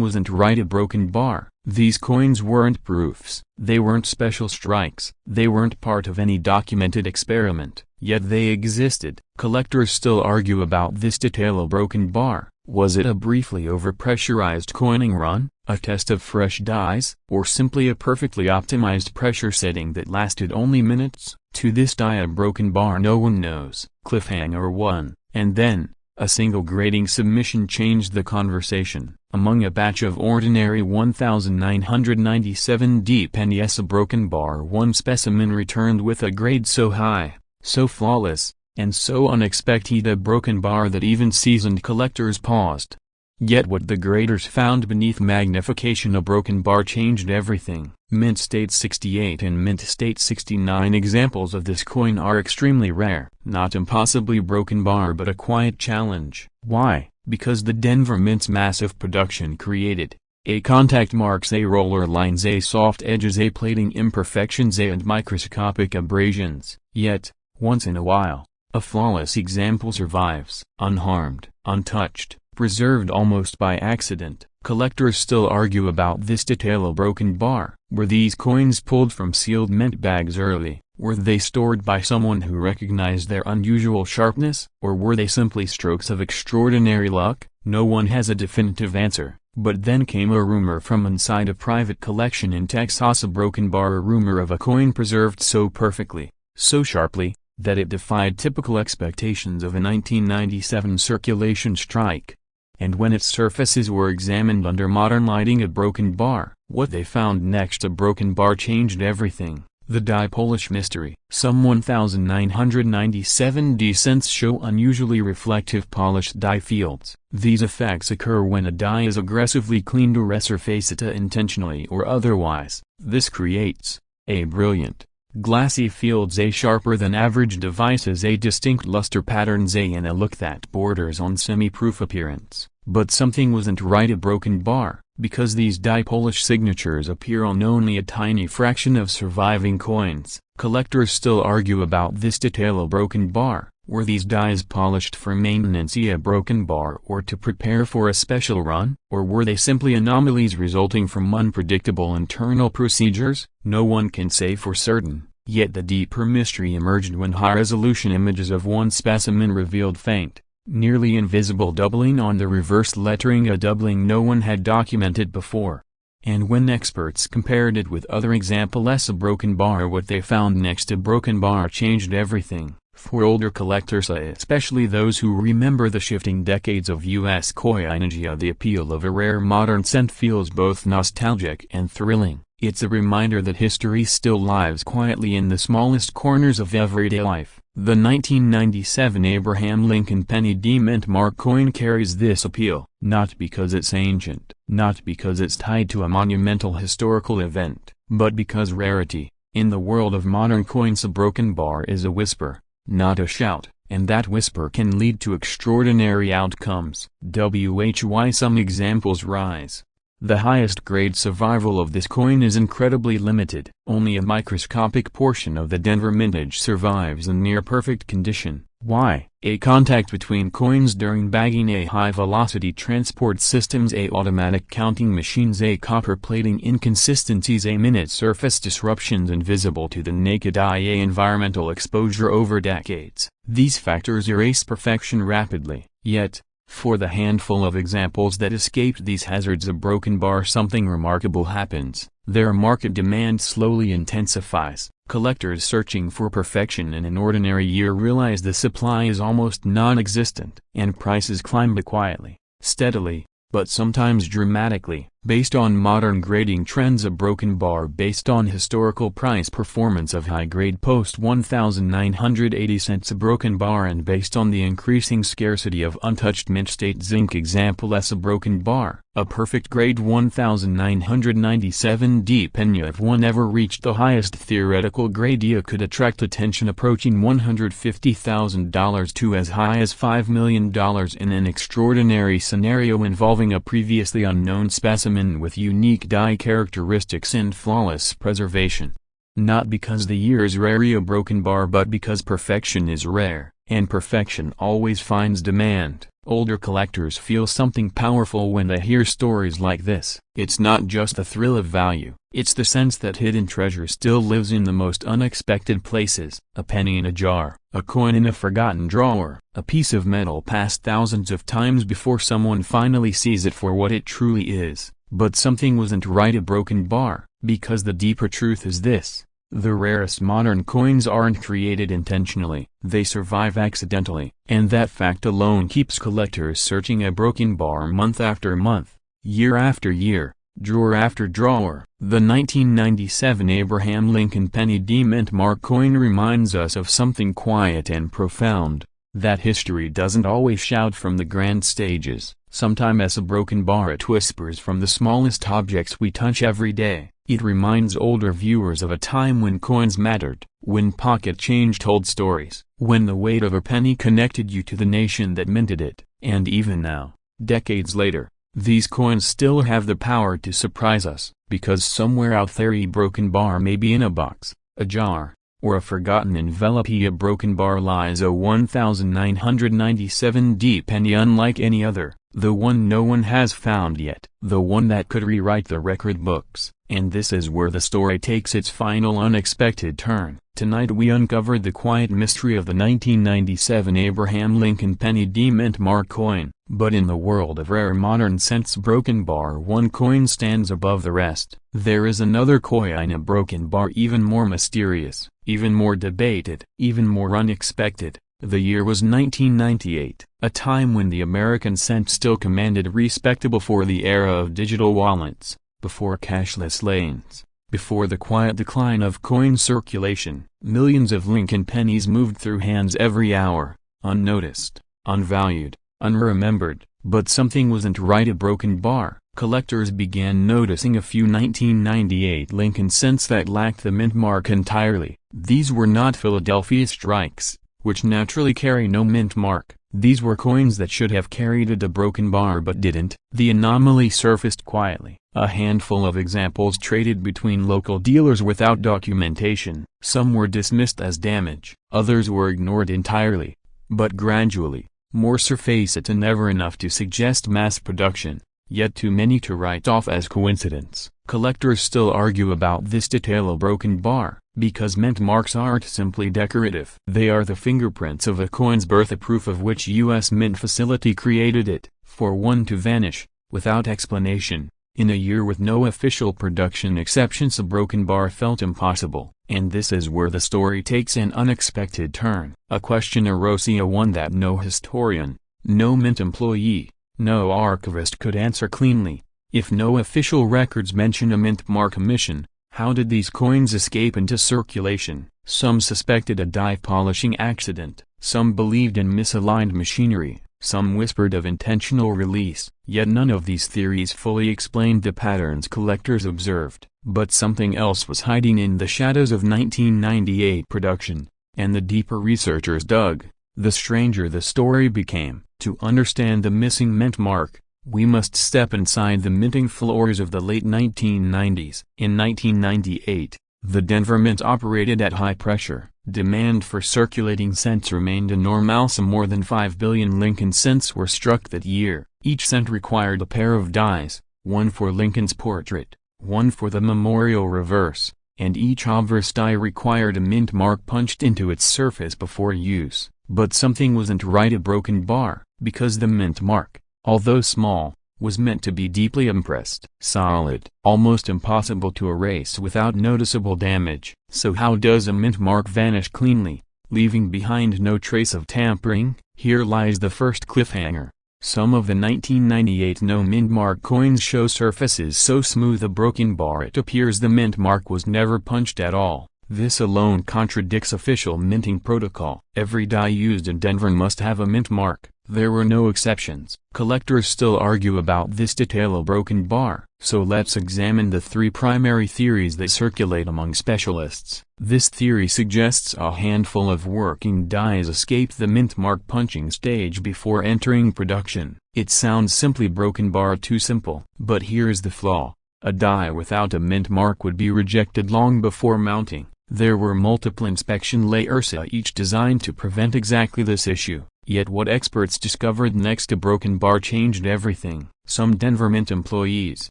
wasn't right. A broken bar. These coins weren't proofs. They weren't special strikes. They weren't part of any documented experiment. Yet they existed. Collectors still argue about this detail. A broken bar. Was it a briefly overpressurized coining run, a test of fresh dies, or simply a perfectly optimized pressure setting that lasted only minutes? To this day, a broken bar, no one knows. Cliffhanger 1, and then, a single grading submission changed the conversation. Among a batch of ordinary 1997 D pennies, a broken bar, one specimen returned with a grade so high, so flawless, and so unexpected, a broken bar that even seasoned collectors paused. Yet what the graders found beneath magnification, a broken bar, changed everything. Mint State 68 and Mint State 69 examples of this coin are extremely rare. Not impossibly broken bar, but a quiet challenge. Why? Because the Denver Mint's massive production created A contact marks, A roller lines, A soft edges, A plating imperfections, A and microscopic abrasions. Yet, once in a while, a flawless example survives, unharmed, untouched, preserved almost by accident. Collectors still argue about this detail. A broken bar. Were these coins pulled from sealed mint bags early? Were they stored by someone who recognized their unusual sharpness? Or were they simply strokes of extraordinary luck? No one has a definitive answer. But then came a rumor from inside a private collection in Texas. A broken bar, a rumor of a coin preserved so perfectly, so sharply, that it defied typical expectations of a 1997 circulation strike. And when its surfaces were examined under modern lighting, a broken bar, what they found next, a broken bar, changed everything. The die polish mystery. Some 1997 cents show unusually reflective polished die fields. These effects occur when a die is aggressively cleaned or resurfaced intentionally or otherwise. This creates A brilliant, glassy fields, A sharper than average devices, A distinct luster patterns, A and a look that borders on semi-proof appearance. But something wasn't right. A broken bar, because these die polish signatures appear on only a tiny fraction of surviving coins. Collectors still argue about this detail. A broken bar. Were these dies polished for maintenance, a broken bar, or to prepare for a special run? Or were they simply anomalies resulting from unpredictable internal procedures? No one can say for certain. Yet the deeper mystery emerged when high-resolution images of one specimen revealed faint, nearly invisible doubling on the reverse lettering, a doubling no one had documented before. And when experts compared it with other examples, a broken bar, what they found next, a broken bar, changed everything. For older collectors, especially those who remember the shifting decades of U.S. coinage, the appeal of a rare modern cent feels both nostalgic and thrilling. It's a reminder that history still lives quietly in the smallest corners of everyday life. The 1997 Abraham Lincoln Penny D Mint Mark coin carries this appeal, not because it's ancient, not because it's tied to a monumental historical event, but because rarity. In the world of modern coins, a broken bar is a whisper, not a shout, and that whisper can lead to extraordinary outcomes. Why some examples rise. The highest grade survival of this coin is incredibly limited. Only a microscopic portion of the Denver mintage survives in near-perfect condition. Why? A contact between coins during bagging, A high-velocity transport systems, A automatic counting machines, A copper plating inconsistencies, A minute surface disruptions invisible to the naked eye, A environmental exposure over decades. These factors erase perfection rapidly. Yet, for the handful of examples that escaped these hazards, a broken bar, something remarkable happens. Their market demand slowly intensifies. Collectors searching for perfection in an ordinary year realize the supply is almost non-existent, and prices climb quietly, steadily, but sometimes dramatically. Based on modern grading trends, a broken bar based on historical price performance of high-grade post 1,980 cents a broken bar, and based on the increasing scarcity of untouched mint state zinc example a broken bar, a perfect grade 1,997 D penny if one ever reached the highest theoretical grade could attract attention approaching $150,000 to as high as $5 million in an extraordinary scenario involving a previously unknown specimen with unique die characteristics and flawless preservation. Not because the year is rare, a broken bar, but because perfection is rare, and perfection always finds demand. Older collectors feel something powerful when they hear stories like this. It's not just the thrill of value, it's the sense that hidden treasure still lives in the most unexpected places. A penny in a jar, a coin in a forgotten drawer, a piece of metal passed thousands of times before someone finally sees it for what it truly is. But something wasn't right, a broken bar, because the deeper truth is this. The rarest modern coins aren't created intentionally, they survive accidentally, and that fact alone keeps collectors searching a broken bar month after month, year after year, drawer after drawer. The 1997 Abraham Lincoln Penny D Mint Mark coin reminds us of something quiet and profound, that history doesn't always shout from the grand stages. Sometimes a broken bar it whispers from the smallest objects we touch every day. It reminds older viewers of a time when coins mattered, when pocket change told stories, when the weight of a penny connected you to the nation that minted it. And even now, decades later, these coins still have the power to surprise us, because somewhere out there a broken bar may be in a box, a jar, or a forgotten envelope. A broken bar lies a 1997D penny unlike any other, the one no one has found yet, the one that could rewrite the record books. And this is where the story takes its final unexpected turn. Tonight we uncovered the quiet mystery of the 1997 Abraham Lincoln penny D mint mark coin. But in the world of rare modern cents broken bar, one coin stands above the rest. There is another coin, a broken bar, even more mysterious, even more debated, even more unexpected. The year was 1998, a time when the American cent still commanded respect before the era of digital wallets, before cashless lanes, before the quiet decline of coin circulation. Millions of Lincoln pennies moved through hands every hour, unnoticed, unvalued, unremembered. But something wasn't right. A broken bar. Collectors began noticing a few 1998 Lincoln cents that lacked the mint mark entirely. These were not Philadelphia strikes, which naturally carry no mint mark. These were coins that should have carried a broken bar but didn't. The anomaly surfaced quietly. A handful of examples traded between local dealers without documentation. Some were dismissed as damage, others were ignored entirely. But gradually, more surfaced, and never enough to suggest mass production, yet too many to write off as coincidence. Collectors still argue about this detail. A broken bar, because mint marks aren't simply decorative. They are the fingerprints of a coin's birth, a proof of which U.S. Mint facility created it. For one to vanish, without explanation, in a year with no official production exceptions, a broken bar felt impossible. And this is where the story takes an unexpected turn. A question arose, one that no historian, no mint employee, no archivist could answer cleanly. If no official records mention a mint mark omission, how did these coins escape into circulation? Some suspected a die polishing accident, some believed in misaligned machinery, some whispered of intentional release. Yet none of these theories fully explained the patterns collectors observed. But something else was hiding in the shadows of 1998 production, and the deeper researchers dug, the stranger the story became. To understand the missing mint mark, we must step inside the minting floors of the late 1990s. In 1998, the Denver Mint operated at high pressure. Demand for circulating cents remained enormous. More than 5 billion Lincoln cents were struck that year. Each cent required a pair of dies, one for Lincoln's portrait, one for the memorial reverse, and each obverse die required a mint mark punched into its surface before use. But something wasn't right. A broken bar, because the mint mark, although small, was meant to be deeply impressed. Solid, almost impossible to erase without noticeable damage. So how does a mint mark vanish cleanly, leaving behind no trace of tampering? Here lies the first cliffhanger. Some of the 1998 no mint mark coins show surfaces so smooth a broken bar it appears the mint mark was never punched at all. This alone contradicts official minting protocol. Every die used in Denver must have a mint mark. There were no exceptions. Collectors still argue about this detail. A broken bar. So let's examine the three primary theories that circulate among specialists. This theory suggests a handful of working dies escaped the mint mark punching stage before entering production. It sounds simply broken bar, too simple. But here's the flaw. A die without a mint mark would be rejected long before mounting. There were multiple inspection layers, each designed to prevent exactly this issue. Yet what experts discovered next to broken bar changed everything. Some Denver Mint employees,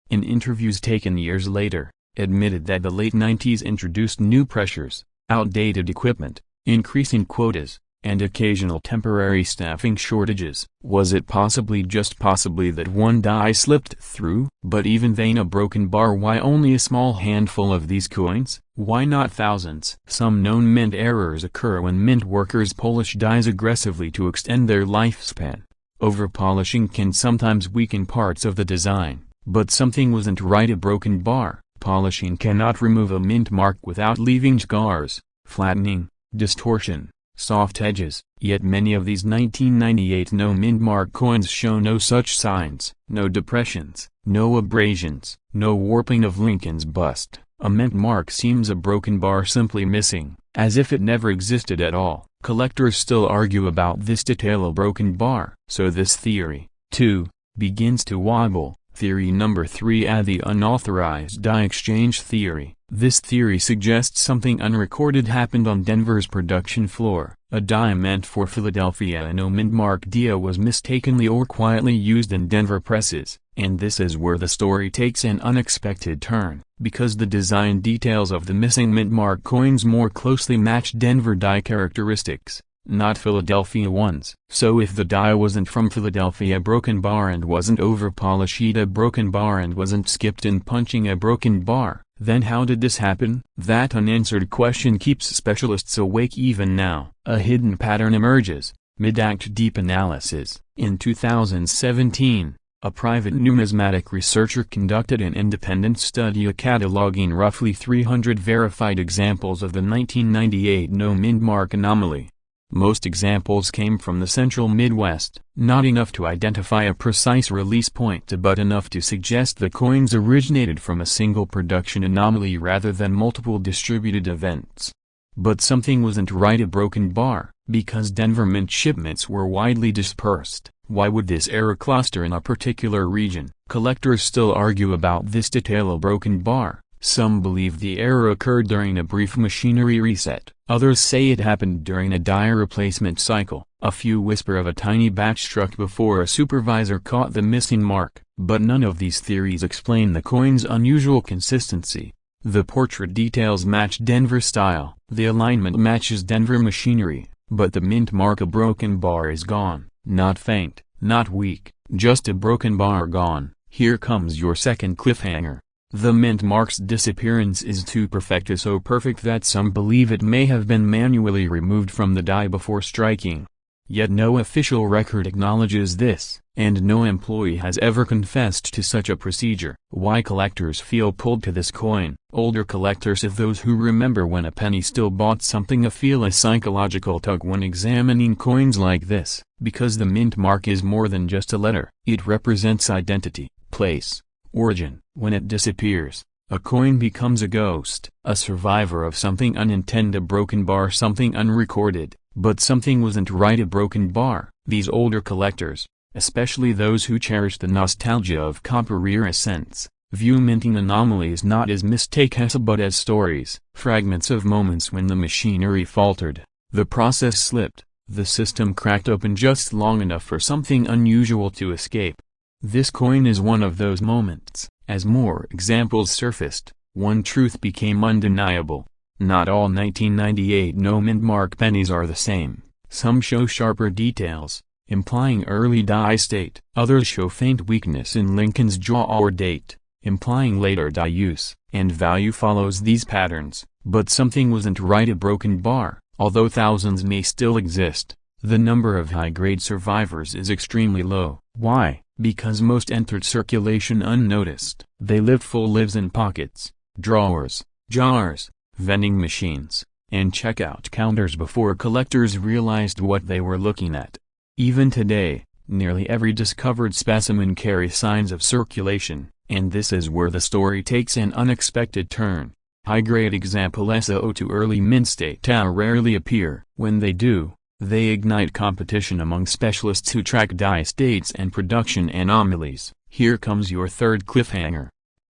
in interviews taken years later, admitted that the late 90s introduced new pressures, outdated equipment, increasing quotas, and occasional temporary staffing shortages. Was it possibly, just possibly, that one die slipped through? But even then, a broken bar. Why only a small handful of these coins? Why not thousands? Some known mint errors occur when mint workers polish dies aggressively to extend their lifespan. Over-polishing can sometimes weaken parts of the design. But something wasn't right. A broken bar. Polishing cannot remove a mint mark without leaving scars, flattening, distortion, soft edges, yet many of these 1998 no mint mark coins show no such signs, no depressions, no abrasions, no warping of Lincoln's bust. A mint mark seems a broken bar simply missing, as if it never existed at all. Collectors still argue about this detail, a broken bar. So this theory, too, begins to wobble. Theory number 3: the unauthorized die exchange theory. This theory suggests something unrecorded happened on Denver's production floor. A die meant for Philadelphia no mint mark dia was mistakenly or quietly used in Denver presses, and this is where the story takes an unexpected turn, because the design details of the missing mint mark coins more closely match Denver die characteristics, not Philadelphia ones. So if the die wasn't from Philadelphia broken bar and wasn't over-polished a broken bar and wasn't skipped in punching a broken bar, then how did this happen? That unanswered question keeps specialists awake even now. A hidden pattern emerges. Mid-act deep analysis. In 2017, a private numismatic researcher conducted an independent study cataloging roughly 300 verified examples of the 1998 no mint mark anomaly. Most examples came from the central Midwest, not enough to identify a precise release point but enough to suggest the coins originated from a single production anomaly rather than multiple distributed events. But something wasn't right, a broken bar, because Denver mint shipments were widely dispersed. Why would this error cluster in a particular region? Collectors still argue about this detail, a broken bar. Some believe the error occurred during a brief machinery reset. Others say it happened during a die replacement cycle. A few whisper of a tiny batch struck before a supervisor caught the missing mark. But none of these theories explain the coin's unusual consistency. The portrait details match Denver style. The alignment matches Denver machinery. But the mint mark, a broken bar, is gone. Not faint, not weak, just a broken bar gone. Here comes your second cliffhanger. The mint mark's disappearance is too perfect, so perfect that some believe it may have been manually removed from the die before striking. Yet no official record acknowledges this, and no employee has ever confessed to such a procedure. Why collectors feel pulled to this coin? Older collectors, if those who remember when a penny still bought something, feel a psychological tug when examining coins like this, because the mint mark is more than just a letter. It represents identity, place, origin. When it disappears, a coin becomes a ghost, a survivor of something unintended, a broken bar, something unrecorded. But something wasn't right, a broken bar. These older collectors, especially those who cherish the nostalgia of copper era cents, view minting anomalies not as mistakes but as stories, fragments of moments when the machinery faltered, the process slipped, the system cracked open just long enough for something unusual to escape. This coin is one of those moments. As more examples surfaced, one truth became undeniable. Not all 1998 no mint mark pennies are the same. Some show sharper details, implying early die state. Others show faint weakness in Lincoln's jaw or date, implying later die use. And value follows these patterns. But something wasn't right, a broken bar. Although thousands may still exist, the number of high-grade survivors is extremely low. Why? Because most entered circulation unnoticed. They lived full lives in pockets, drawers, jars, vending machines, and checkout counters before collectors realized what they were looking at. Even today, nearly every discovered specimen carries signs of circulation, and this is where the story takes an unexpected turn. High-grade examples to early mint state rarely appear. When they do, they ignite competition among specialists who track die states and production anomalies. Here comes your third cliffhanger.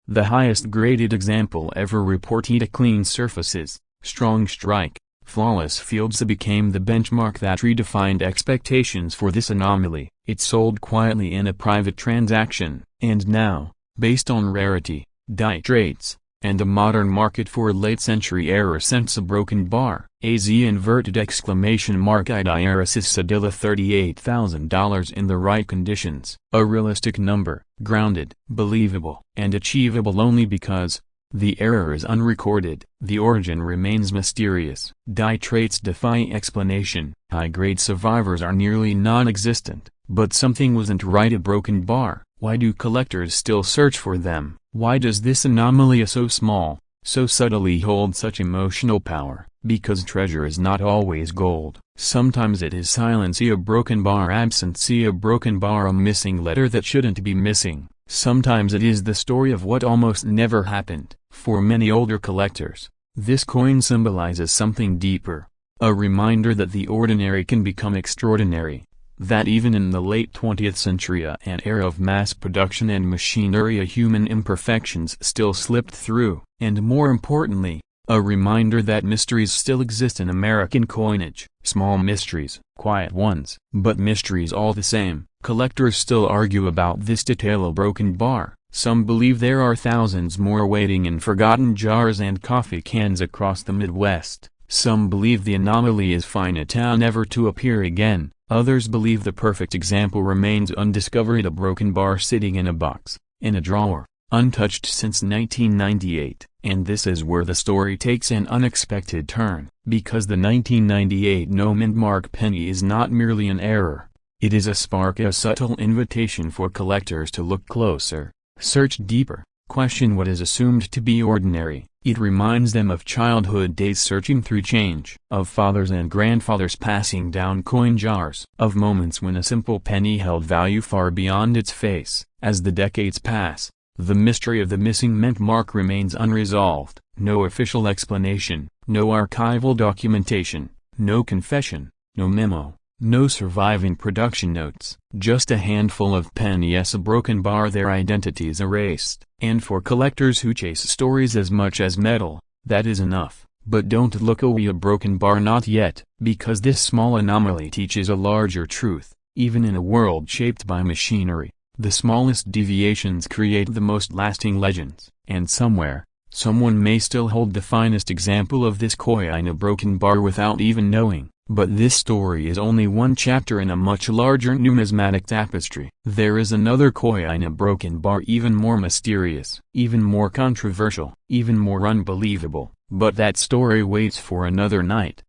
The highest graded example ever reported clean surfaces, strong strike, flawless fields became the benchmark that redefined expectations for this anomaly. It sold quietly in a private transaction, and now, based on rarity, die traits, and a modern market for late-century era cents, a broken bar, AZ inverted exclamation mark IDIRS Sedilla $38,000 in the right conditions. A realistic number, grounded, believable, and achievable only because the error is unrecorded. The origin remains mysterious. Die traits defy explanation. High-grade survivors are nearly non-existent. But something wasn't right, a broken bar. Why do collectors still search for them? Why does this anomaly so small, so subtly hold such emotional power? Because treasure is not always gold. Sometimes it is silence, see a broken bar, absent, see a broken bar, a missing letter that shouldn't be missing. Sometimes it is the story of what almost never happened. For many older collectors, this coin symbolizes something deeper. A reminder that the ordinary can become extraordinary. That even in the late 20th century, an era of mass production and machinery, human imperfections still slipped through. And more importantly, a reminder that mysteries still exist in American coinage. Small mysteries, quiet ones, but mysteries all the same. Collectors still argue about this detail, a broken bar. Some believe there are thousands more waiting in forgotten jars and coffee cans across the Midwest. Some believe the anomaly is finite, never to appear again. Others believe the perfect example remains undiscovered, a broken bar sitting in a box, in a drawer, untouched since 1998. And this is where the story takes an unexpected turn, because the 1998 no-mint mark penny is not merely an error. It is a spark, a subtle invitation for collectors to look closer, search deeper, question what is assumed to be ordinary. It reminds them of childhood days searching through change, of fathers and grandfathers passing down coin jars, of moments when a simple penny held value far beyond its face. As the decades pass, the mystery of the missing mint mark remains unresolved. No official explanation, no archival documentation, no confession, no memo, no surviving production notes. Just a handful of pennies, a broken bar, their identities erased. And for collectors who chase stories as much as metal, that is enough. But don't look away, a broken bar, not yet, because this small anomaly teaches a larger truth. Even in a world shaped by machinery, the smallest deviations create the most lasting legends. And somewhere, someone may still hold the finest example of this coin, a broken bar, without even knowing. But this story is only one chapter in a much larger numismatic tapestry. There is another coin, a broken bar, even more mysterious, even more controversial, even more unbelievable. But that story waits for another night.